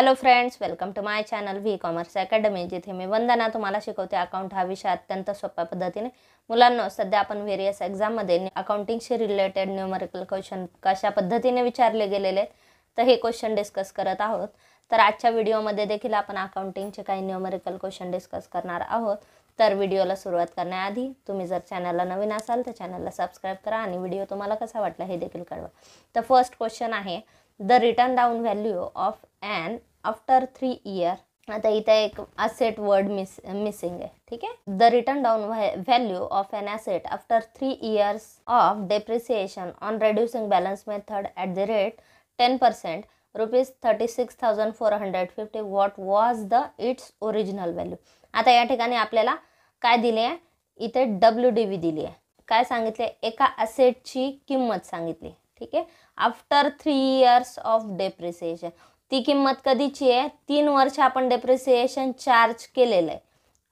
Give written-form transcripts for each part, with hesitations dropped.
Hello friends, welcome to my channel V commerce academy, जिथे मी वंदना तुम्हाला शिकवते अकाउंट हा विषय अत्यंत सोप्या पद्धतीने. मुलांनो, सध्या आपण व्हेरियस एक्झाममध्ये अकाउंटिंगशी रिलेटेड न्यूमरिकल क्वेश्चन कशा पद्धतीने विचारले गेलेले आहेत तर हे क्वेश्चन डिस्कस करत आहोत. तर आजच्या व्हिडिओमध्ये देखील आपण अकाउंटिंगचे काही न्यूमरिकल क्वेश्चन डिस्कस करणार आहोत. तर व्हिडिओला सुरुवात करण्याआधी तुम्ही जर चॅनलला नवीन असाल तर चॅनलला सबस्क्राईब करा आणि व्हिडिओ तुम्हाला कसा वाटला हे देखील कळवा. तर फर्स्ट क्वेश्चन आहे, the written down value of an after 3 year. आता इथे एक असेट वर्ड मिसिंग आहे. ठीक आहे. The written down value of an asset after 3 years of depreciation on reducing balance method at the rate 10% ₹36,450. What was the its original value. आता या ठिकाणी आपल्याला काय दिले आहे, इथे WDV दिली आहे. काय सांगितले, एका असेटची किंमत सांगितली. ठीक आहे. आफ्टर 3 इयर्स ऑफ डेप्रिसिएशन, ती किंमत कधीची आहे, 3 वर्ष आपण डेप्रिसिएशन चार्ज केलेलं आहे.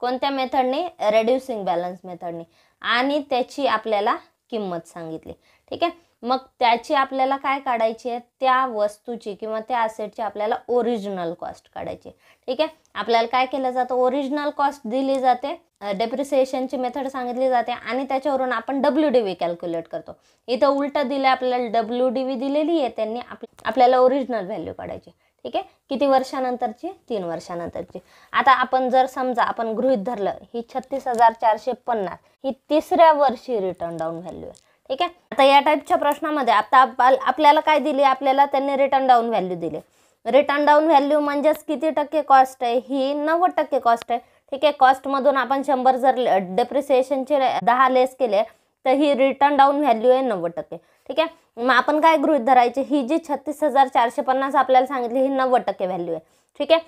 कोणत्या मेथडने, रेड्युसिंग बॅलन्स मेथडने, आणि त्याची आपल्याला किंमत सांगितली. ठीक आहे. मग त्याची आपल्याला काय काढायची आहे, त्या वस्तूची किंवा त्या असेटची आपल्याला ओरिजिनल कॉस्ट काढायची. ठीक आहे. आपल्याला काय केलं जातं, ओरिजिनल कॉस्ट दिली जाते, डेप्रिसिएशनची मेथड सांगितली जाते आणि त्याच्यावरून आपण WDV कॅल्क्युलेट करतो. इथं उलटं दिलं, आपल्याला WDV दिलेली आहे, त्यांनी आपल्याला ओरिजिनल व्हॅल्यू काढायची. ठीक आहे. किती वर्षानंतरची, 3 वर्षानंतरची. आता आपण जर समजा आपण गृहीत धरलं ही 36,450 ही 3ऱ्या वर्षी रिटर्न डाऊन व्हॅल्यू आहे. ठीक आहे. आता या टाईपच्या प्रश्नामध्ये आता आपल्याला काय दिली, आपल्याला त्यांनी रिटर्न डाऊन व्हॅल्यू दिली. रिटर्न डाऊन व्हॅल्यू म्हणजेच किती टक्के कॉस्ट आहे, ही 90% कॉस्ट आहे. ठीक आहे. कॉस्टमधून आपण 100 जर डेप्रिसिएशनचे 10 लेस केले तर ही रिटर्न डाऊन व्हॅल्यू आहे 90%. ठीक आहे. मग आपण काय गृहीत धरायचे, ही जी 36,450 आपल्याला सांगितली ही 90% व्हॅल्यू आहे. ठीक आहे.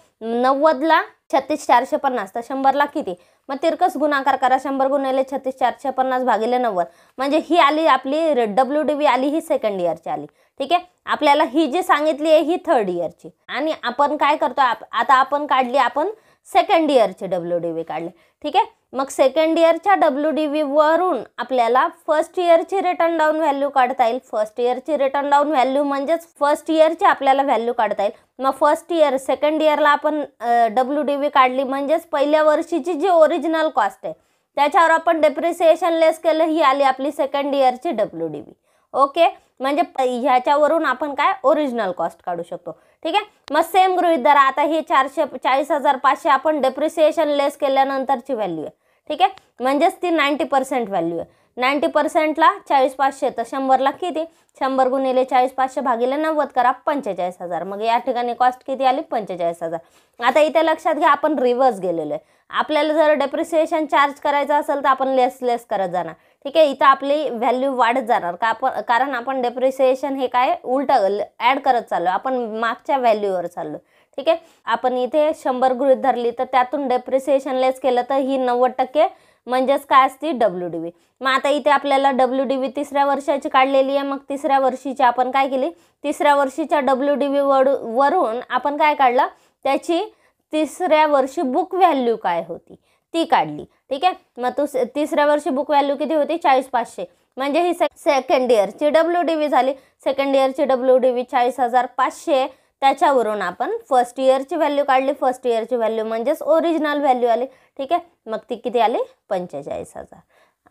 90ला 36,450 तर 100ला किती, मग तिरकस गुणाकार करा. 100 गुणिले 36,450 भागिले 90, म्हणजे ही आली आपली WDV आली, ही सेकंड इयरची आली. ठीक आहे. आपल्याला ही जी सांगितली आहे ही 3rd इयरची, आणि आपण काय करतो, आता आपण काढली, आपण सेकंड इयरचे WDV काढले. ठीक आहे. मग सेकंड इयरच्या WDV वरून आपल्याला फर्स्ट इयरची रिटर्न डाऊन व्हॅल्यू काढता येईल. फर्स्ट इयरची रिटर्न डाऊन व्हॅल्यू म्हणजेच फर्स्ट इयरची आपल्याला व्हॅल्यू काढता येईल. मग फर्स्ट इयर सेकंड इयरला आपण WDV काढली, म्हणजेच पहिल्या वर्षीची जी ओरिजिनल कॉस्ट आहे त्याच्यावर आपण डेप्रिसिएशन लेस केलं, ही आली आपली सेकंड इयरची WDV. ओके. म्हणजे ह्याच्यावरून आपण काय ओरिजिनल कॉस्ट काढू शकतो. ठीक आहे. मग सेम गृहीत धरा, आता ही 440,500 आपण डेप्रिसिएशन लेस केल्यानंतरची व्हॅल्यू आहे. ठीक आहे. म्हणजेच ती 90% व्हॅल्यू आहे. 90%ला 40,500 तर 100ला किती, 100 गुणिले 40,500 भागिले 90 करा, 45,000. मग या ठिकाणी कॉस्ट किती आली, 45,000. आता इथे लक्षात घ्या, आपण रिव्हर्स गेलेलो आहे. आपल्याला जर डेप्रिसिएशन चार्ज करायचं असेल तर आपण लेस करत जाणार. ठीक आहे. इथं आपली व्हॅल्यू वाढत जाणार कारण आपण डेप्रिसिएशन हे काय उलटं ॲड करत चाललो, आपण मागच्या व्हॅल्यूवर चाललो. ठीक आहे. आपण इथे 100 गृहीत धरली तर त्यातून डेप्रिसिएशन लेस केलं तर ही 90% म्हणजेच काय असते WDV. मग आता इथे आपल्याला WDV 3ऱ्या वर्षाची काढलेली आहे. मग 3ऱ्या वर्षीची आपण काय केली, 3ऱ्या वर्षीच्या WDV वरून आपण काय काढलं, त्याची 3ऱ्या वर्षी बुक व्हॅल्यू काय होती ती काढली. ठीक आहे. मग 3ऱ्या वर्षी बुक व्हॅल्यू किती होती, 40,500, म्हणजे ही सेकंड इयरची WDV झाली. सेकंड इयरची WDV 40,500, त्याच्यावरून आपण फर्स्ट इयरची व्हॅल्यू काढली. फर्स्ट इयरची व्हॅल्यू म्हणजेच ओरिजिनल व्हॅल्यू आली. ठीक आहे. मग ती किती आली, 45,000.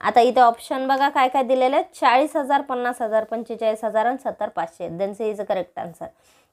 आता इथे ऑप्शन बघा काय काय दिलेलं आहे, 40,000, 50,000, 45,000 आणि 70,500. Then C is a correct answer.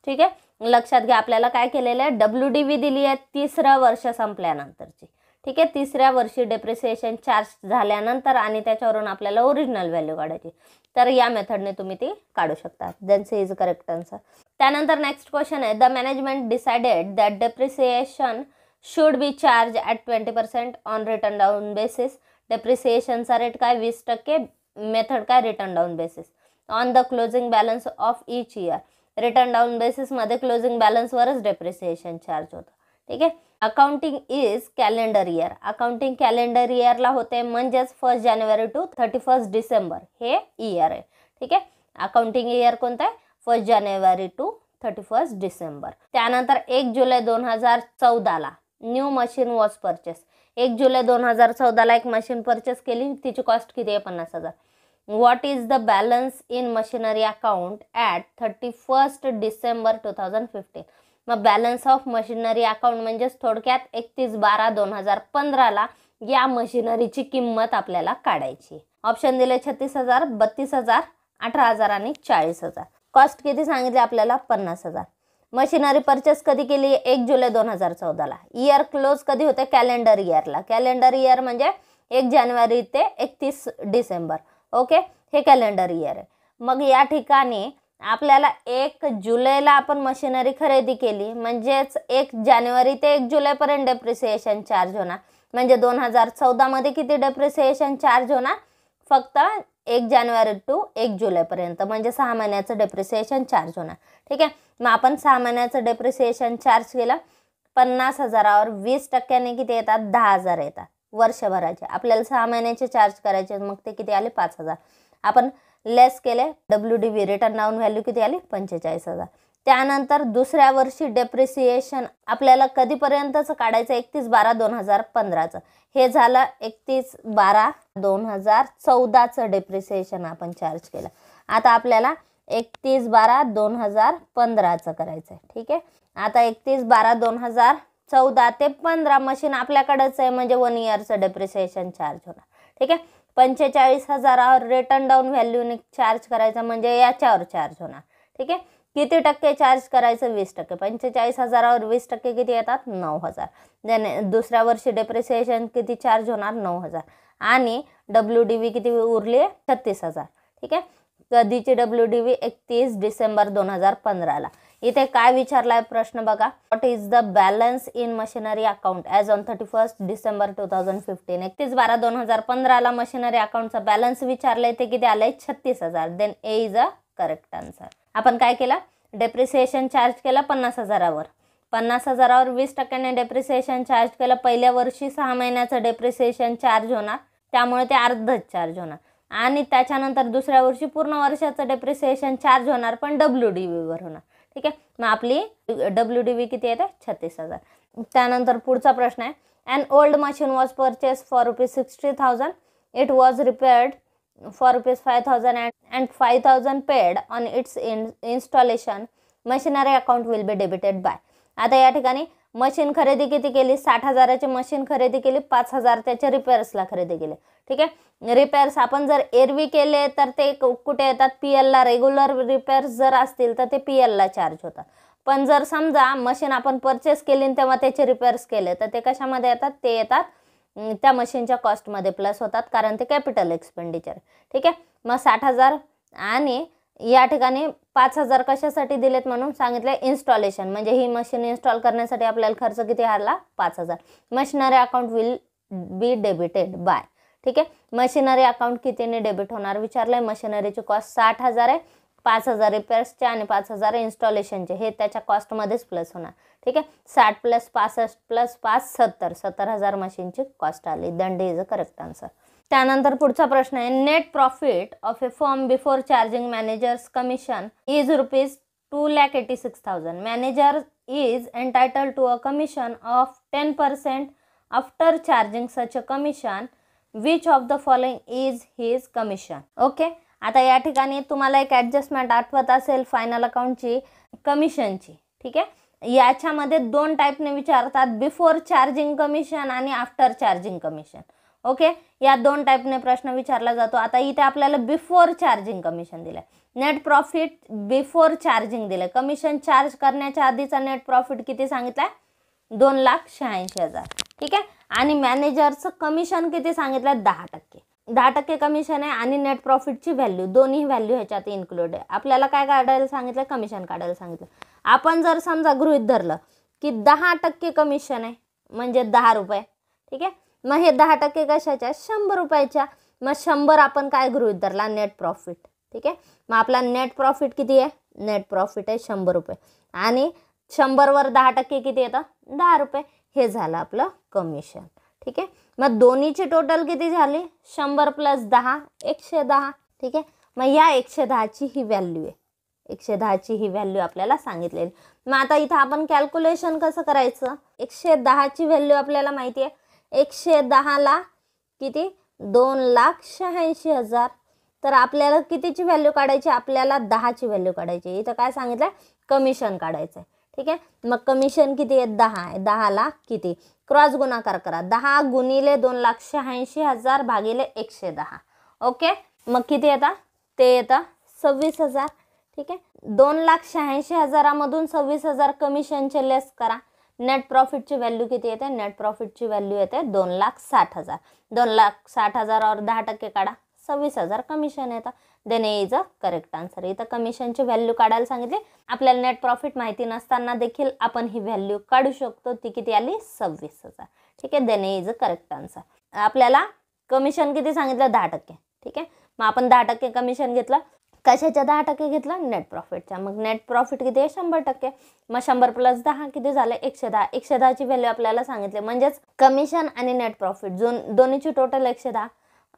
ठीक आहे. लक्षात घ्या, आपल्याला काय केलेलं आहे, WDV दिली आहे 3रं वर्ष संपल्यानंतरची. ठीक आहे. 3ऱ्या वर्षी डेप्रिसिएशन चार्ज झाल्यानंतर आणि त्याच्यावरून आपल्याला ओरिजिनल व्हॅल्यू काढायची. तर या मेथडने तुम्ही ती काढू शकता. Then C is a correct answer. त्यानंतर नेक्स्ट क्वेश्चन आहे, the management decided that depreciation should be charge at 20% on written down basis. डेप्रिसिएशनचा रेट काय, 20%. मेथड काय, written down basis. On the closing balance of each year. Written down बेसिसमध्ये closing बॅलन्सवरच depreciation charge होतं. ठीक आहे. Accounting is calendar year. Accounting calendar इयरला होते, म्हणजेच 1 जानेवारी टू 31 डिसेंबर हे इयर आहे. ठीक आहे. अकाउंटिंग इयर कोणतं आहे, 1 जानेवारी टू 31 डिसेंबर. त्यानंतर 1 जुलै 2014ला न्यू मशीन वॉज परचेस. 1 जुलै 2014ला एक मशीन परचेस केली, तिची कॉस्ट किती आहे, 50,000. What is the balance in machinery account at 31 December 2015. मग बॅलन्स ऑफ मशिनरी अकाउंट म्हणजेच थोडक्यात 31/12/2015ला या मशिनरीची किंमत आपल्याला काढायची. ऑप्शन दिले 36,000, 32,000, 18,000 आणि 40,000. कॉस्ट किती सांगितली आपल्याला? 50,000. मशिनरी परचेस कधी केली? 1 जुलै 2014ला. इयर क्लोज कधी होते? कॅलेंडर इयरला. कॅलेंडर इयर म्हणजे 1 जानेवारी ते 31 डिसेंबर. ओके, हे कॅलेंडर इयर आहे. मग या ठिकाणी आपल्याला 1 जुलैला आपण मशिनरी खरेदी केली म्हणजेच 1 जानेवारी ते 1 जुलैपर्यंत डेप्रिसिएशन चार्ज होणार. म्हणजे 2014मध्ये किती डेप्रिसिएशन चार्ज होणार? फक्त 1 जानेवारी टू 1 जुलैपर्यंत, म्हणजे 6 महिन्याचं डेप्रिसिएशन चार्ज होणार. ठीक आहे, मग आपण 6 महिन्याचं डेप्रिसिएशन चार्ज केलं. 50,000वर 20% किती येतात? 10,000 येतात वर्षभराचे. आपल्याला 6 महिन्याचे चार्ज करायचे, मग ते किती आले? 5,000. आपण लेस केले. WDV रिटर्न डाऊन व्हॅल्यू किती आली? 45,000. त्यानंतर दुसऱ्या वर्षी डेप्रिसिएशन आपल्याला कधीपर्यंतचं काढायचं? 31/12/2015चं. हे झालं 31/12/2014चं डेप्रिसिएशन आपण चार्ज केलं. आता आपल्याला 31/12/2015चं करायचं आहे. ठीक आहे, आता 31/12/2014 ते 15 मशीन आपल्याकडेच आहे म्हणजे 1 इयरचं डेप्रिसिएशन चार्ज होणार. ठीक आहे, 45,000वर रिटर्न डाऊन व्हॅल्यूने चार्ज करायचं म्हणजे याच्यावर चार्ज होणार. ठीक आहे, किती टक्के चार्ज करायचं? 20%. 45,000वर 20% किती येतात? 9,000. देन दुसऱ्या वर्षी डेप्रिसिएशन किती चार्ज होणार? 9,000. आणि WDV किती उरली? 36,000. ठीक आहे, कधीची WDV? 31 डिसेंबर 2015ला. इथे काय विचारलाय प्रश्न बघा. What is the balance in machinery account as on 31 December 2015? 31/12/2015ला मशिनरी अकाउंटचा बॅलन्स विचारलाय, ते किती आलंय? 36,000. Then A is a correct answer. आपण काय केलं? डेप्रिसिएशन चार्ज केला 50,000वर. 50,000वर 20%ने डेप्रिसिएशन चार्ज केलं. पहिल्या वर्षी 6 महिन्याचं डेप्रिसिएशन चार्ज होणार, त्यामुळे ते अर्धच चार्ज होणार. आणि त्याच्यानंतर दुसऱ्या वर्षी पूर्ण वर्षाचं डेप्रिसिएशन चार्ज होणार, पण WDVवर होणार. ठीक आहे, मग आपली WDV किती येते? 36,000. त्यानंतर पुढचा प्रश्न आहे. An old machine was purchase for ₹60,000. It was repaired for ₹5,000 and 5,000 paid on its installation. Machinery account will be debited by. आता या ठिकाणी मशीन खरेदी किती केली? 60,000ची मशीन खरेदी केली. 5,000 त्याचे रिपेअर्सला खरेदी केले. ठीक आहे, रिपेअर्स आपण जर एरवी केले तर ते कुठे येतात? PLला. रेग्युलर रिपेअर्स जर असतील तर ते PLला चार्ज होतात. पण जर समजा मशीन आपण परचेस केली तेव्हा त्याचे रिपेअर्स केले तर ते कशामध्ये येतात? ते येतात त्या मशीनच्या कॉस्टमध्ये प्लस होतात, कारण ते कॅपिटल एक्सपेंडिचर. ठीक आहे, मग 60,000 आणि या ठिकाणी 5,000 कशासाठी दिलेत म्हणून सांगितले? इन्स्टॉलेशन, म्हणजे ही मशीन इन्स्टॉल करण्यासाठी आपल्याला खर्च किती आला? 5,000. Machinery account will be debited bye. ठीक आहे, मशिनरी अकाउंट कितीने डेबिट होणार विचारलंय. मशिनरीची कॉस्ट 60,000 आहे. 5,000 रिपेअर्सचे आणि 5,000 इन्स्टॉलेशनचे, हे त्याच्या कॉस्टमध्येच प्लस होणार. ठीक आहे, 60 + 65 + 5 70. 70,000 मशीनची कॉस्ट आली. दंड इज अ करेक्ट आन्सर. त्यानंतर पुढचा प्रश्न आहे. Net profit of a firm before charging manager's commission is ₹2,86,000. Manager is entitled to a commission of 10% after charging such a commission. Which of the following is his commission? Okay, आता या ठिकाणी तुम्हाला एक adjustment आठवत असेल final अकाउंटची, कमिशनची. ठीक आहे, याच्यामध्ये 2 टाईपने विचारतात, बिफोर चार्जिंग कमिशन आणि आफ्टर चार्जिंग कमिशन. ओके, या 2 टाईपने प्रश्न विचारला जातो. आता इथे आपल्याला बिफोर चार्जिंग कमिशन दिलं. नेट प्रॉफिट बिफोर चार्जिंग दिलं. कमिशन चार्ज करण्याच्या आधीचा नेट प्रॉफिट किती सांगितलाय? 2,86,000. ठीक आहे, आणि मॅनेजरचं कमिशन किती सांगितलं? 10%. 10% कमिशन आहे आणि नेट प्रॉफिटची व्हॅल्यू, दोन्ही व्हॅल्यू ह्याच्यात इन्क्लूड आहे. आपल्याला काय काढायला सांगितलं? कमिशन काढायला सांगितलं. आपण जर समजा गृहीत धरलं की 10% कमिशन आहे म्हणजे 10 रुपये. ठीक आहे, मग हे 10% कशाच्या? 100 रुपयाच्या. मग 100 आपण काय गृहीत धरला? Net profit. ठीक आहे, मग आपला नेट प्रॉफिट किती आहे? नेट प्रॉफिट आहे 100 रुपये आणि 100वर 10% किती येतं? 10 रुपये. हे झालं आपलं कमिशन. ठीक आहे, मग दोन्हीची टोटल किती झाली? 100 + 10 110. ठीक आहे, मग या 110ची ही व्हॅल्यू आहे. 110ची ही व्हॅल्यू आपल्याला सांगितलेली. मग आता इथं आपण कॅल्क्युलेशन कसं करायचं? 110ची व्हॅल्यू आपल्याला माहिती आहे. 110ला किती? 2,86,000. तर आपल्याला कितीची व्हॅल्यू काढायची? आपल्याला 10ची व्हॅल्यू काढायची. इथं काय सांगितलं? कमिशन काढायचं आहे. ठीक आहे. मग कमिशन किती आहे 10 आहे. 10ला किती क्रॉस गुणाकार करा. 10 गुणिले 2,86,000 भागिले 110. ओके. मग किती येतात ते येतं 26,000. ठीक आहे. 2,86,000मधून 26,000 कमिशनचे लेस करा. नेट प्रॉफिटची व्हॅल्यू किती येते. नेट प्रॉफिटची व्हॅल्यू येते 2,60,000. 2,60,000 10% काढा 26,000 कमिशन येतं. Then is a correct answer. इथं कमिशनची व्हॅल्यू काढायला सांगितले. आपल्याला नेट प्रॉफिट माहिती नसताना देखील आपण ही व्हॅल्यू काढू शकतो. ती किती आली 26,000. ठीक आहे. Then is a correct answer. आपल्याला कमिशन किती सांगितलं 10%. ठीक आहे. मग आपण 10% कमिशन घेतलं. कशाच्या 10% घेतलं नेट प्रॉफिटच्या. मग नेट प्रॉफिट किती आहे 100%. मग 100 + 10 किती झालं 110. 110ची व्हॅल्यू आपल्याला सांगितले. म्हणजेच कमिशन आणि नेट प्रॉफिट दोन्हीची टोटल 110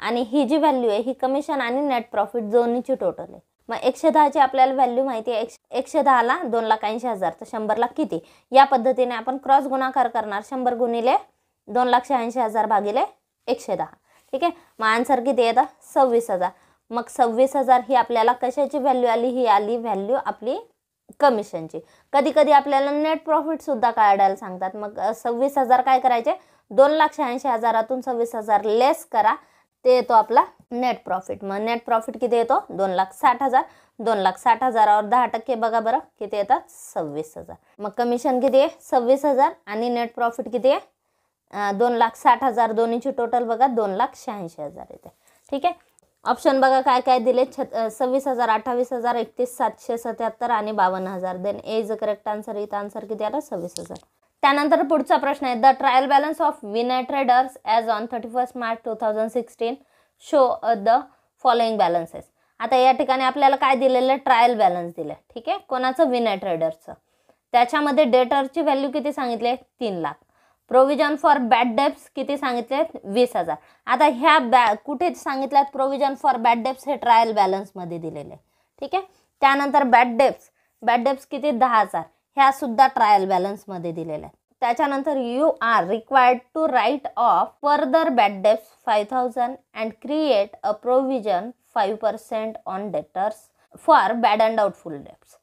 आणि ही जी व्हॅल्यू आहे ही कमिशन आणि नेट प्रॉफिट दोन्हीची टोटल आहे. मग 110ची आपल्याला व्हॅल्यू माहिती आहे. 110ला 2,80,000 तर 100ला किती. या पद्धतीने आपण क्रॉस गुणाकार करणार. 100 गुणिले 2,80,000 भागिले 110. ठीक आहे. मग आन्सर किती येतं 26,000. मग 26,000 ही आपल्याला कशाची व्हॅल्यू आली. ही आली व्हॅल्यू आपली कमिशनची. कधी कधी आपल्याला नेट प्रॉफिट सुद्धा काढायला सांगतात. मग 26,000 काय करायचे 2,86,000तून 26,000 लेस करा. ते येतो आपला नेट प्रॉफिट. मग नेट प्रॉफिट किती येतो 2,60,000. 2,60,000 10% बघा बरं किती येतात 26,000. मग कमिशन किती आहे 26,000 आणि नेट प्रॉफिट किती आहे 2,60,000. दोन्हीची टोटल बघा 2,86,000 येते. ठीक आहे. ऑप्शन बघा काय काय दिले 26,000 28,000 31,777 आणि 52,000. Then is a correct answer. इथं आन्सर किती आला 26,000. त्यानंतर पुढचा प्रश्न आहे the trial balance of winner traders as on 31 March 2016 show the following balances. आता या ठिकाणी आपल्याला काय दिलेलं ट्रायल बॅलन्स दिलं. ठीक आहे. कोणाचं विनर ट्रेडर्सचं. त्याच्यामध्ये डेटरची व्हॅल्यू किती सांगितले 3 lakh. Provision for bad debts किती सांगितले 20,000. आता ह्या कुठे सांगितल्यात प्रोव्हिजन फॉर बॅड डेब्ट्स हे ट्रायल बॅलन्समध्ये दिलेले. ठीक आहे. त्यानंतर बॅड डेब्ट्स किती 10,000 ह्या सुद्धा ट्रायल बॅलन्समध्ये दिलेल्या आहेत. त्याच्यानंतर you are required to write off further bad debts 5,000 and create a provision 5% on debtors for bad and doubtful debts.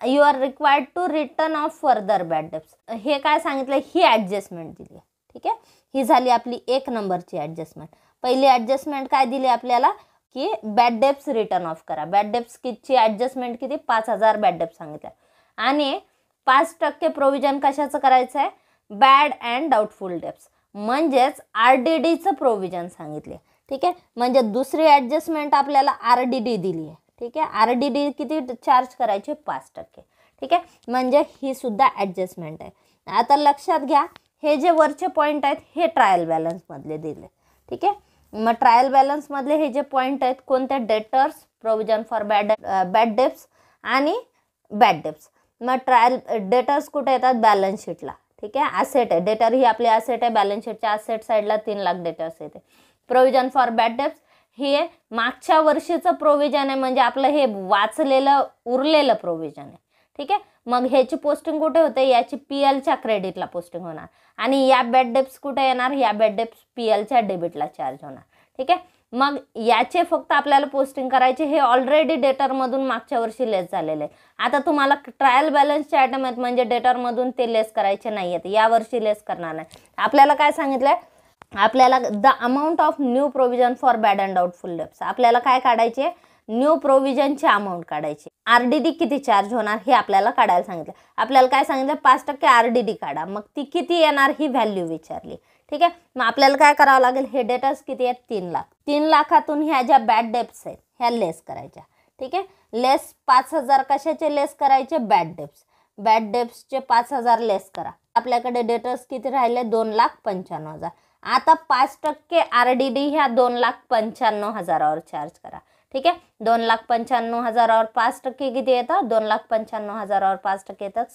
You are required to written off further bad debts. हे काय सांगितलं ही ॲडजस्टमेंट दिली. ठीक आहे. ही झाली आपली 1 नंबरची ॲडजस्टमेंट. पहिली ॲडजस्टमेंट काय दिली आपल्याला की बॅड डेब्ट्स रिटर्न ऑफ करा. बॅड डेब्ट्स किती ॲडजस्टमेंट किती 5,000 बॅड डेब्ट्स सांगितल्या आणि 5% प्रोव्हिजन कशाचं करायचं आहे बॅड अँड डाऊटफुल डेब्ट्स म्हणजेच RDDचं प्रोव्हिजन सांगितले. ठीक आहे. म्हणजे दुसरी ॲडजस्टमेंट आपल्याला RDD दिली आहे. ठीक आहे. RDD किती चार्ज करायचे 5%. ठीक आहे. म्हणजे ही सुद्धा ॲडजस्टमेंट आहे. आता लक्षात घ्या हे जे वरचे पॉईंट आहेत हे ट्रायल बॅलन्समधले दिले. ठीक आहे. मग ट्रायल बॅलन्समधले हे जे पॉईंट आहेत कोणते debtors provision for bad debts आणि बॅड डेब्ट्स. मग ट्रायल डेटर्स कुठे येतात बॅलन्स शीटला. ठीक आहे. ॲसेट आहे. डेटर ही आपली ॲसेट आहे. बॅलन्स शीटच्या ॲसेट साईडला 3 लाख डेटर्स येते. प्रोव्हिजन फॉर बॅड डेब्ट्स हे मागच्या वर्षीचं प्रोव्हिजन आहे म्हणजे आपलं हे वाचलेलं उरलेलं प्रोव्हिजन आहे. ठीक आहे. मग ह्याची पोस्टिंग कुठे होते याची PLच्या क्रेडिटला पोस्टिंग होणार आणि या बॅड डेब्ट्स कुठे येणार या बॅड डेब्ट्स PLच्या डेबिटला चार्ज होणार. ठीक आहे. मग याचे फक्त आपल्याला पोस्टिंग करायचे. हे ऑलरेडी डेटरमधून मागच्या वर्षी लेस झालेले आहे. आता तुम्हाला ट्रायल बॅलन्सचे आयटम आहेत म्हणजे डेटरमधून ते लेस करायचे नाही आहेत. यावर्षी लेस करणार नाही. आपल्याला काय सांगितलं आहे आपल्याला the amount of new provision for bad and doubtful debts. आपल्याला काय काढायचे न्यू प्रोव्हिजनची अमाऊंट काढायची. RDD किती चार्ज होणार हे आपल्याला काढायला सांगितलं. आपल्याला काय सांगितलं 5% RDD काढा. मग ती किती येणार ही व्हॅल्यू विचारली. ठीक आहे. मग आपल्याला काय करावं लागेल हे डेटर्स किती आहेत 3 लाख. 3 लाखातून ह्या ज्या बॅड डेब्ट्स आहेत ह्या लेस करायच्या. ठीक आहे. लेस 5,000 कशाचे लेस करायचे बॅड डेब्ट्स. बॅड डेब्ट्सचे 5,000 लेस करा. आपल्याकडे डेटर्स किती राहिले 2,95,000. आता 5% RDD ह्या 2,95,000 चार्ज करा. ठीक आहे. 2,95,000 5% किती येतं 2,95,000 5% येतात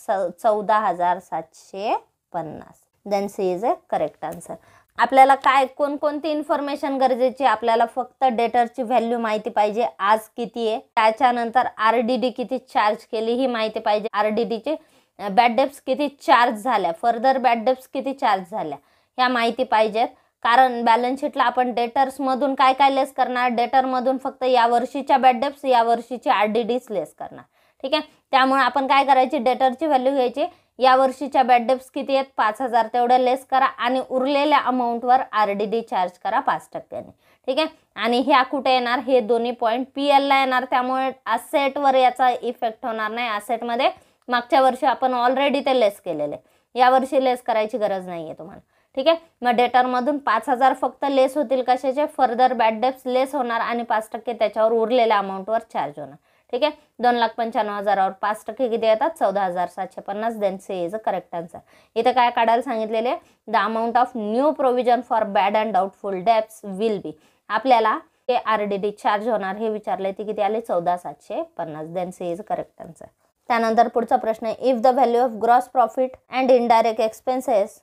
14,750. Then C is a correct answer. आपल्याला काय कोणकोणती इन्फॉर्मेशन गरजेची आपल्याला फक्त डेटरची व्हॅल्यू माहिती पाहिजे आज किती आहे. त्याच्यानंतर RDD किती चार्ज केली ही माहिती पाहिजे. RDDचे बॅड डेब्ट्स किती चार्ज झाल्या फर्दर बॅड डेब्ट्स किती चार्ज झाल्या ह्या माहिती पाहिजेत. कारण बॅलन्स शीटला आपण डेटर्समधून काय काय लेस करणार डेटरमधून फक्त या वर्षीच्या बॅड डेब्ट्स या वर्षीची RDDs लेस करणार. ठीक आहे. त्यामुळे आपण काय करायची डेटरची व्हॅल्यू घ्यायची या वर्षीच्या बॅड डेब्ट्स किती आहेत 5,000, तेवढ्या लेस करा आणि उरलेल्या अमाऊंटवर RDD चार्ज करा 5%ने. ठीक आहे. आणि ह्या कुठे येणार, हे दोन्ही पॉईंट PLला येणार, त्यामुळे असेटवर याचा इफेक्ट होणार नाही. असेटमध्ये मागच्या वर्षी आपण ऑलरेडी ते लेस केलेले, यावर्षी लेस करायची गरज नाही आहे तुम्हाला. ठीक आहे. मग डेटरमधून 5,000 फक्त लेस होतील, कशाचे, फर्दर बॅड डेब्ट्स लेस होणार आणि 5% त्याच्यावर उरलेल्या अमाऊंटवर चार्ज होणार. ठीक आहे. 2,95,000वर 5% किती येतात, 14,750. Then C is a correct answer. इथे काय काढायला सांगितलेले, the amount of new provision for bad and doubtful debts will be. आपल्याला हे RDD चार्ज होणार हे विचारले, ते किती आले, 14,750. Then C is a correct answer. त्यानंतर पुढचा प्रश्न आहे, if the value of gross profit and indirect expenses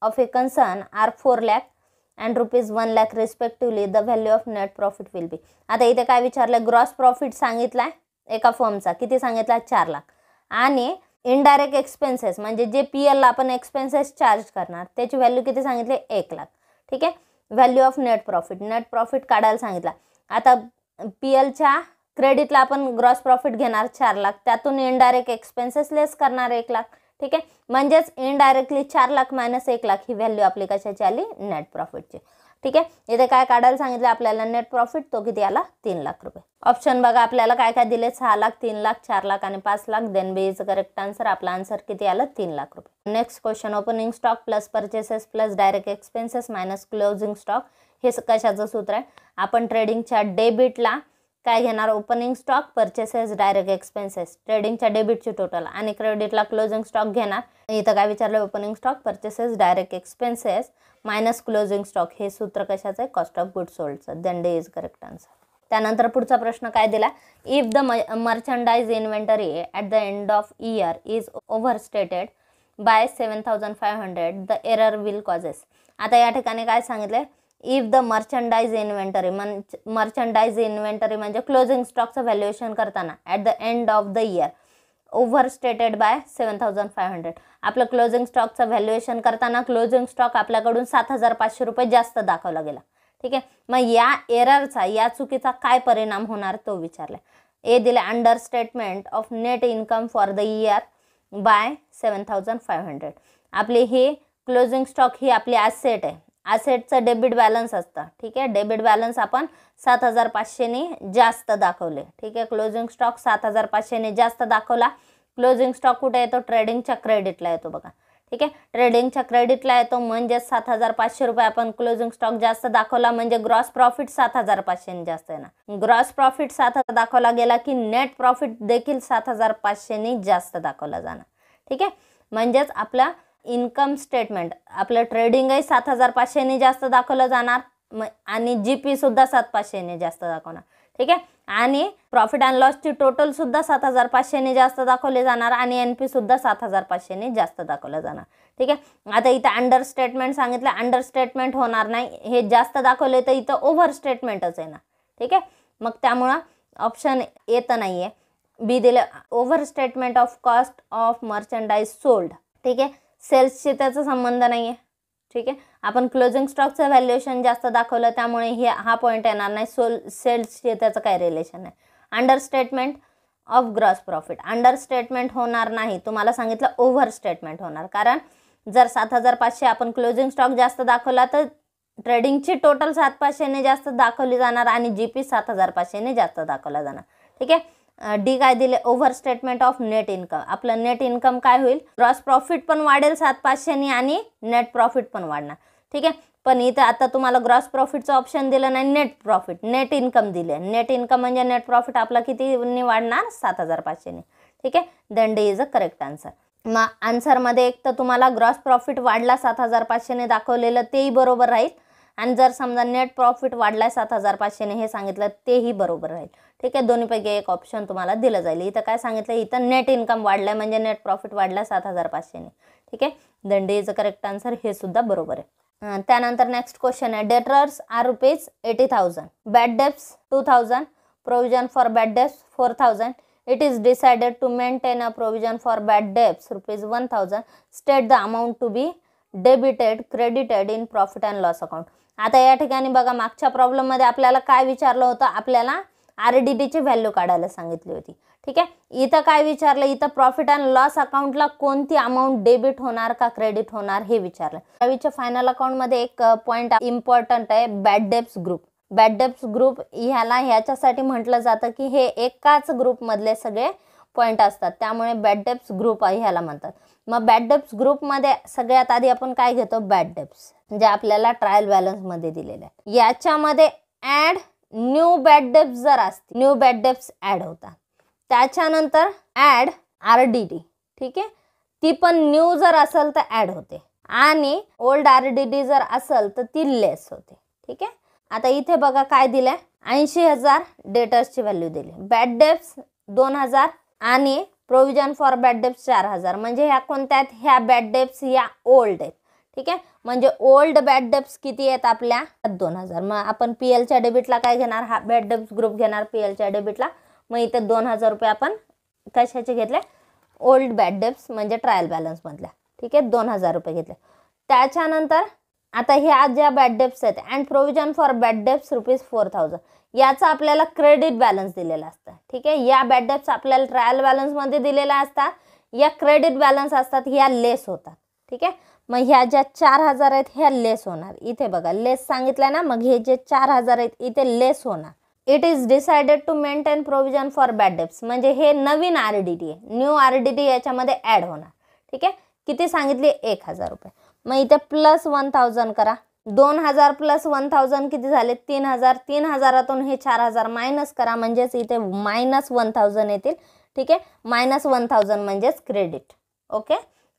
of a concern are 4 lakh and rupees 1 lakh respectively, the value of net profit will be. आता इथे काय विचारलं, gross profit सांगितलाय एका फर्मचा, किती सांगितला, 4 लाख. आणि इनडायरेक्ट एक्सपेन्सेस म्हणजे जे PLला आपण एक्सपेन्सेस चार्ज करणार त्याची व्हॅल्यू किती सांगितले, 1 लाख. ठीक आहे. व्हॅल्यू ऑफ नेट प्रॉफिट काढायला सांगितला. आता PLच्या क्रेडिटला आपण ग्रॉस प्रॉफिट घेणार 4 लाख, त्यातून इनडायरेक्ट एक्सपेन्सेस लेस करणार 1 लाख. ठीक आहे. म्हणजेच इनडायरेक्टली 4 लाख मायनस 1 लाख ही व्हॅल्यू आपली कशाची आली, नेट प्रॉफिटची. ठीक आहे. इथे काय काढायला सांगितलं आपल्याला, नेट प्रॉफिट, तो किती आला, 3 लाख रुपये. ऑप्शन बघा आपल्याला काय काय दिले, 6 लाख, 3 लाख, 4 लाख आणि 5 lakh. Then B is correct answer. आपला आन्सर किती आला, 3 लाख रुपये. Next question, opening stock plus purchases plus direct expenses minus closing stock, हे कशाचं सूत्र आहे. आपण ट्रेडिंगच्या डेबिटला काय घेणार, opening stock, purchases, direct expenses, ट्रेडिंगच्या डेबिटची टोटल, आणि क्रेडिटला क्लोजिंग स्टॉक घेणार. इथं काय विचारलं, opening stock, purchases, direct expenses minus closing stock, हे सूत्र कशाचं आहे, कॉस्ट ऑफ गुड्स सोल्डचं. Then D is correct answer. त्यानंतर पुढचा प्रश्न काय दिला, if the merchandise inventory at the end of year is overstated by 7,500 the error will causes. आता या ठिकाणी काय सांगितलं, इफ द मर्चंडाइज इन्व्हेंटरी म्हणजे क्लोजिंग स्टॉकचं व्हॅल्युएशन करताना at the end of the year overstated by 7,500. आपलं क्लोजिंग स्टॉकचं व्हॅल्युएशन करताना क्लोजिंग स्टॉक आपल्याकडून 7,500 रुपये जास्त दाखवला गेला. ठीक आहे. मग या एररचा, या चुकीचा काय परिणाम होणार तो विचारला. ए दिले, understatement of net income for the year by 7,500. आपली ही क्लोजिंग स्टॉक ही आपली ॲसेट आहे, ॲसेटचं डेबिट बॅलन्स असतं. ठीक आहे. डेबिट बॅलन्स आपण 7,500ने जास्त दाखवले. ठीक आहे. क्लोजिंग स्टॉक 7,500ने जास्त दाखवला. क्लोजिंग स्टॉक कुठे येतो, ट्रेडिंगच्या क्रेडिटला येतो बघा. ठीक आहे. ट्रेडिंगच्या क्रेडिटला येतो, म्हणजे 7,500 रुपये आपण क्लोजिंग स्टॉक जास्त दाखवला, म्हणजे ग्रॉस प्रॉफिट 7,500ने जास्त येणार. ग्रॉस प्रॉफिट 7,000 दाखवला गेला की नेट प्रॉफिट देखील 7,500ने जास्त दाखवला जाणार. ठीक आहे. म्हणजेच आपला इन्कम स्टेटमेंट, आपलं ट्रेडिंगही 7,500ने जास्त दाखवलं जाणार आणि GP सुद्धा 7,500ने जास्त दाखवणार. ठीक आहे. आणि प्रॉफिट अँड लॉसची टोटल सुद्धा 7,500ने जास्त दाखवले जाणार आणि NP सुद्धा 7,500ने जास्त दाखवलं जाणार. ठीक आहे. आता इथं अंडर स्टेटमेंट सांगितलं, अंडर स्टेटमेंट होणार नाही, हे जास्त दाखवले तर इथं ओव्हर स्टेटमेंटच आहे ना. ठीक आहे. मग त्यामुळं ऑप्शन येतं नाही आहे. बी दिलं, overstatement of cost of merchandise sold. ठीक आहे. सेल्सशी त्याचा संबंध नाही आहे. ठीक आहे. आपण क्लोजिंग स्टॉकचं व्हॅल्युएशन जास्त दाखवलं, त्यामुळे हा पॉईंट येणार नाही. सेल्सशी त्याचं काही रिलेशन नाही. Under statement of gross profit, under statement होणार नाही. तुम्हाला सांगितलं ओव्हर स्टेटमेंट होणार, कारण जर 7,500 आपण क्लोजिंग स्टॉक जास्त दाखवला तर ट्रेडिंगची टोटल 7,500ने जास्त दाखवली जाणार आणि GP 7,500ने जास्त दाखवला जाणार. ठीक आहे. डी काय दिले, over statement of net income. आपलं नेट इन्कम काय होईल, ग्रॉस प्रॉफिट पण वाढेल 7,500ने आणि नेट प्रॉफिट पण वाढणार. ठीक आहे. पण इथं आता तुम्हाला ग्रॉस प्रॉफिटचं ऑप्शन दिलं नाही, नेट इन्कम दिले. नेट इन्कम म्हणजे नेट प्रॉफिट आपला कितीने वाढणार, 7,500ने. ठीक आहे. Then D is a correct answer. मग आन्सरमध्ये एक तर तुम्हाला ग्रॉस प्रॉफिट वाढला 7,500ने दाखवलेलं तेही बरोबर राहील, आणि जर समजा नेट प्रॉफिट वाढलाय 7,500ने हे सांगितलं तेही बरोबर राहील. ठीक आहे. दोन्हीपैकी एक ऑप्शन तुम्हाला दिलं जाईल. इथं काय सांगितलं, इथं नेट इन्कम वाढलाय म्हणजे नेट प्रॉफिट वाढला 7,500ने. ठीक आहे. Then D is a correct answer, हे सुद्धा बरोबर आहे. त्यानंतर नेक्स्ट क्वेश्चन आहे, debtors are ₹80,000, bad debts 2,000, provision for bad debts 4,000. It is decided to maintain a provision for bad debts ₹1,000. State the amount to be credited in profit and loss account. आता या ठिकाणी बघा, मागच्या प्रॉब्लेममध्ये आपल्याला काय विचारलं होतं, आपल्याला RDD ची व्हॅल्यू काढायला सांगितली होती. ठीक आहे. इथं काय विचारलं, इथं प्रॉफिट अँड लॉस अकाउंटला कोणती अमाऊंट डेबिट होणार का क्रेडिट होणार हे विचारलं. 12वीच्या फायनल अकाउंटमध्ये एक पॉईंट इम्पॉर्टंट आहे, bad debts group. Bad debts group ह्याच्यासाठी म्हटलं जातं की हे एकाच ग्रुपमधले सगळे पॉईंट असतात, त्यामुळे बॅड डेब्ट्स ग्रुप ह्याला म्हणतात. मग बॅड डेब्ट्स ग्रुपमध्ये सगळ्यात आधी आपण काय घेतो, बॅड डेब्ट्स, जे आपल्याला ट्रायल बॅलन्समध्ये दिलेले आहे. याच्यामध्ये ॲड न्यू बॅड डेब्ट्स जर असतील, न्यू बॅड डेब्ट्स ॲड होतात. त्याच्यानंतर ॲड RDD, ठीक आहे, ती पण न्यू जर असेल तर ॲड होते, आणि ओल्ड RDD जर असेल तर ती लेस होते. ठीक आहे. आता इथे बघा काय दिलंय, 80,000 डेटर्सची व्हॅल्यू दिली, बॅड डेब्ट्स 2,000 आणि प्रोव्हिजन फॉर बॅड डेब्ट्स 4,000. म्हणजे ह्या कोणत्या आहेत, ह्या बॅड डेब्ट्स या ओल्ड आहेत. ठीक आहे. म्हणजे ओल्ड बॅड डेब्ट्स किती आहेत आपल्या, 2,000. मग आपण PLच्या डेबिटला काय घेणार, हा बॅड डेब्ट्स ग्रुप घेणार PLच्या डेबिटला. मग इथे 2,000 रुपये आपण कशाचे घेतले, ओल्ड बॅड डेब्ट्स म्हणजे ट्रायल बॅलन्स मधल्या. ठीक आहे, 2,000 रुपये घेतले. त्याच्यानंतर आता ह्या ज्या बॅड डेब्ट्स आहेत, and provision for bad debts ₹4,000, याचा आपल्याला क्रेडिट बॅलन्स दिलेला असतं. ठीक आहे. या बॅड डेब्ट्स आपल्याला ट्रायल बॅलन्समध्ये दिलेल्या असतात, या क्रेडिट बॅलन्स असतात, ह्या लेस होतात. ठीक आहे. मग ह्या ज्या 4,000 आहेत ह्या लेस होणार. इथे बघा लेस सांगितलं ना, मग हे जे 4,000 आहेत इथे लेस होणार. It is decided to maintain provision for bad debts, म्हणजे हे नवीन RDD आहे, न्यू RDD याच्यामध्ये ॲड होणार. ठीक आहे. किती सांगितले, 1,000 रुपये. मग इथे प्लस 1,000 करा, 2,000 प्लस 1,000 किती झाले, 3,000. 3,000तून हे 4,000 मायनस करा, म्हणजेच इथे मायनस 1,000 येतील. ठीक आहे. मायनस 1,000 म्हणजेच क्रेडिट. ओके,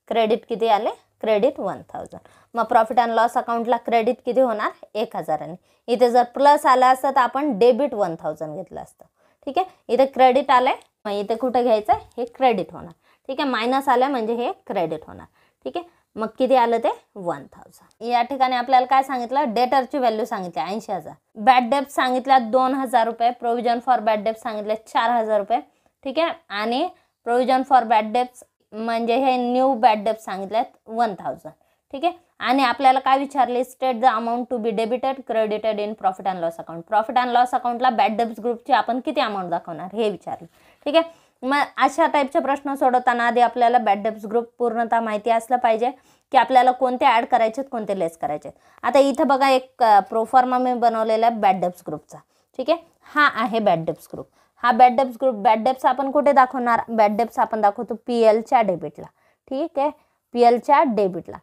क्रेडिट किती आले, क्रेडिट 1,000. मग प्रॉफिट अँड लॉस अकाउंटला क्रेडिट किती होणार, 1,000. इथे जर प्लस आलं असतं तर आपण डेबिट 1,000 घेतलं असतं. ठीक आहे. इथे क्रेडिट आलंय, मग इथे कुठे घ्यायचं, हे क्रेडिट होणार. ठीक आहे. मायनस आलं म्हणजे हे क्रेडिट होणार. ठीक आहे. मग किती आलं ते 1,000. या ठिकाणी आपल्याला काय सांगितलं, डेटरची व्हॅल्यू सांगितली 80,000, बॅड डेब्ट सांगितल्या 2,000 रुपये, प्रोव्हिजन फॉर बॅड डेब्ट सांगितले 4,000 रुपये. ठीक आहे. आणि प्रोव्हिजन फॉर बॅड डेब्ट्स म्हणजे हे न्यू बॅड डेब्ट सांगितल्यात 1,000. ठीक आहे. आणि आपल्याला काय विचारले, state the amount to be debited credited in profit and loss account. Profit and loss अकाउंटला बॅड डेब्ट्स ग्रुपची आपण किती अमाऊंट दाखवणार हे विचारले. ठीक आहे. मग अशा टाईपचे प्रश्न सोडवताना आधी आपल्याला बॅड डेब्ट्स ग्रुप पूर्णतः माहिती असलं पाहिजे की आपल्याला कोणते ॲड करायचे कोणते लेस करायचे. आता इथं बघा एक प्रोफॉर्मा मी बनवलेला आहे बॅड डेब्ट्स ग्रुपचा. ठीक आहे. हा आहे बॅड डेब्ट्स ग्रुप. हा bad debts group, bad debts आपण कुठे दाखवणार, बॅड डेब्ट्स आपण दाखवतो PLच्या डेबिटला. ठीक आहे, PLच्या डेबिटला.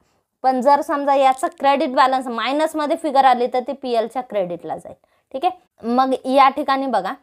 पण जर समजा याचा क्रेडिट बॅलन्स मायनसमध्ये फिगर आली तर ते PLच्या क्रेडिटला जाईल. ठीक आहे. मग या ठिकाणी बघा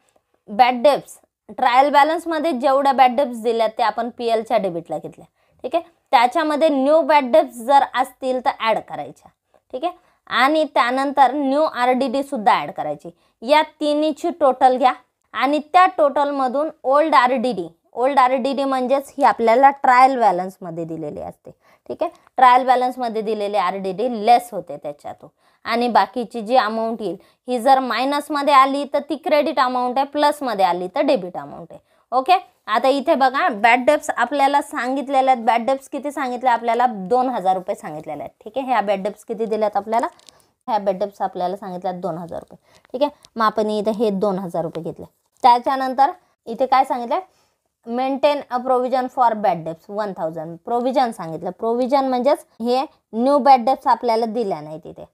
बॅड डेब्ट्स ट्रायल बॅलन्समध्ये जेवढ्या बॅड डेब्ट्स दिल्या ते आपण PLच्या डेबिटला घेतल्या. ठीक आहे. त्याच्यामध्ये न्यू बॅड डेब्ट्स जर असतील तर ॲड करायच्या. ठीक आहे. आणि त्यानंतर न्यू RDD सुद्धा ॲड करायची. या तिन्हीची टोटल घ्या आणि त्या टोटलमधून ओल्ड RDD म्हणजेच ही आपल्याला ट्रायल बॅलन्समध्ये दिलेली असते. ठीक आहे. ट्रायल बॅलन्समध्ये दिलेले RDD लेस होते त्याच्यातून, आणि बाकीची जी अमाऊंट येईल ही जर मायनसमध्ये आली तर ती क्रेडिट अमाऊंट आहे, प्लसमध्ये आली तर डेबिट अमाऊंट आहे. ओके. आता इथे बघा बॅड डेब्ट्स आपल्याला सांगितलेल्या आहेत. बॅड डेब्ट्स किती सांगितले आपल्याला, 2,000 रुपये सांगितलेले आहेत. ठीक आहे. ह्या बॅड डेब्ट्स किती दिल्यात आपल्याला, ह्या बॅड डेब्ट्स आपल्याला सांगितल्यात 2,000 रुपये. ठीक आहे. मग आपण इथे हे 2,000 रुपये घेतले. त्याच्यानंतर इथे काय सांगितलं, maintain a provision for bad debts 1,000. Provision सांगितलं. प्रोव्हिजन म्हणजेच हे न्यू बॅड डेब्ट्स आपल्याला दिल्या नाही. तिथे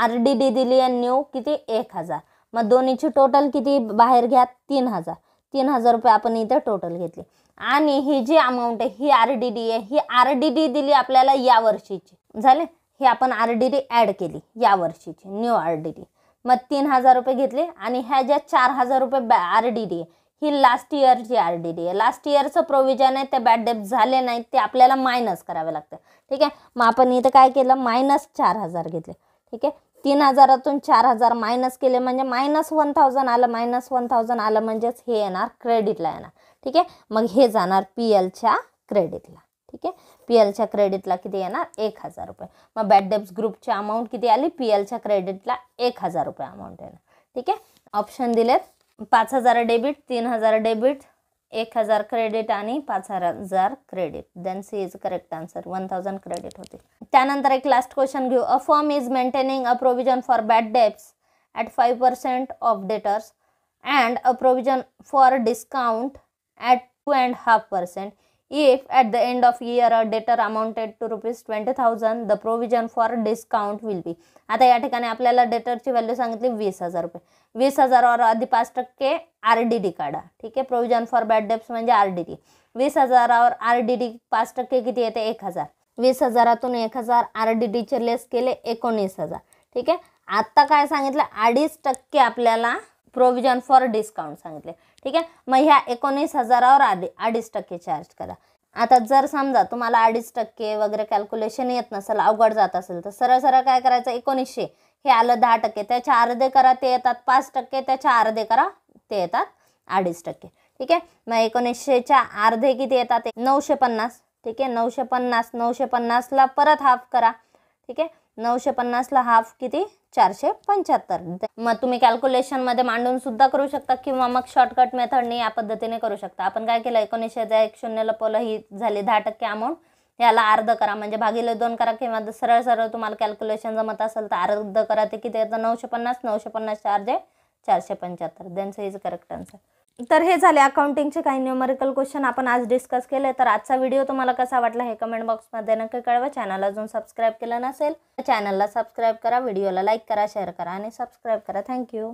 RDD दिली आहे न्यू किती 1,000. मग दोन्हीची टोटल किती बाहेर घ्या, 3,000. 3,000 रुपये आपण इथे टोटल घेतली. आणि ही जी अमाऊंट आहे ही RDD आहे, ही RDD दिली आपल्याला या वर्षीची. झाले, ही आपण RDD ॲड केली या वर्षीची न्यू RDD. मग 3,000 रुपये घेतले. आणि ह्या ज्या 4,000 रुपये RDD आहे ही लास्ट इयरची RDD आहे. लास्ट इयरचं प्रोव्हिजन आहे, ते बॅड डेब्ट झाले नाहीत ते आपल्याला मायनस करावे लागतं. ठीक आहे. मग आपण इथे काय केलं, मायनस 4,000 घेतले. ठीक आहे. 3,000तून 4,000 मायनस केले म्हणजे मायनस 1,000 आलं. मायनस 1,000 आलं म्हणजेच हे येणार क्रेडिटला येणार. ठीक आहे. मग हे जाणार PLच्या क्रेडिटला. ठीक आहे. PLच्या क्रेडिटला किती येणार, 1,000 रुपये. मग बॅड डेब्ट्स ग्रुपची अमाऊंट किती आली, PLच्या क्रेडिटला 1,000 रुपये अमाऊंट येणार. ठीक आहे. ऑप्शन दिलेत, 5,000 डेबिट, 3,000 डेबिट, 1,000 क्रेडिट आणि 5,000 credit. Then C is correct answer, 1,000 credit होते. त्यानंतर एक लास्ट क्वेश्चन घेऊ. A firm is maintaining a provision for bad debts at 5% of debtors and a provision for discount at 2.5%. If at the end of year a debtor amounted to rupees 20,000, the provision for discount will be. आता या ठिकाणी आपल्याला डेटरची value सांगितली 20,000 रुपये. 20,000वर आधी 5% RDD काढा. ठीक आहे, प्रोव्हिजन फॉर बॅड डेब्ट्स म्हणजे RDD. 20,000वर RDD 5% किती येते? 1,000. 20,000तून 1,000 RDDचे लेस केले 19,000. ठीक आहे, आता काय सांगितलं? 2.5% आपल्याला प्रोव्हिजन फॉर डिस्काउंट सांगितले. ठीक आहे, मग ह्या 19,000वर 2.5% चार्ज करा. आता जर समजा तुम्हाला 2.5% वगैरे कॅल्क्युलेशन येत नसेल, अवघड जात असेल, तर सरळ सरळ काय करायचं? 1900 हे आलं 10%, त्याच्या अर्धे करा ते येतात 5%, त्याच्या अर्धे करा ते येतात 2.5%. ठीक आहे, मग 1900च्या अर्धे किती येतात? 950. ठीक आहे, 950ला परत हाफ करा. ठीक आहे, 950ला हाफ किती? 475. मग तुम्ही कॅल्क्युलेशनमध्ये मांडून सुद्धा करू शकता किंवा मग शॉर्टकट मेथडने या पद्धतीने करू शकता. आपण काय केलं? 1900चा 1 0 लपवलं, ही झाली 10% अमाऊंट. याला अर्ध करा म्हणजे भागिले 2 करा, किंवा सरळ सरळ तुम्हाला कॅल्क्युलेशन जमत असेल तर अर्ध करा. ते किती येतं? 950. 950च्या अर्धे 475. देनचं इज करेक्ट आन्सर. तर हे झाले अकाउंटिंगचे काही न्यूमरिकल क्वेश्चन आपण आज डिस्कस केले. तर आजचा व्हिडिओ तुम्हाला कसा वाटला हे कमेंट बॉक्समध्ये नक्की कळवा. चॅनल अजून सबस्क्राईब केलं नसेल तर चॅनलला सबस्क्राईब करा, व्हिडिओला लाईक करा, शेअर करा आणि सबस्क्राईब करा. थँक्यू.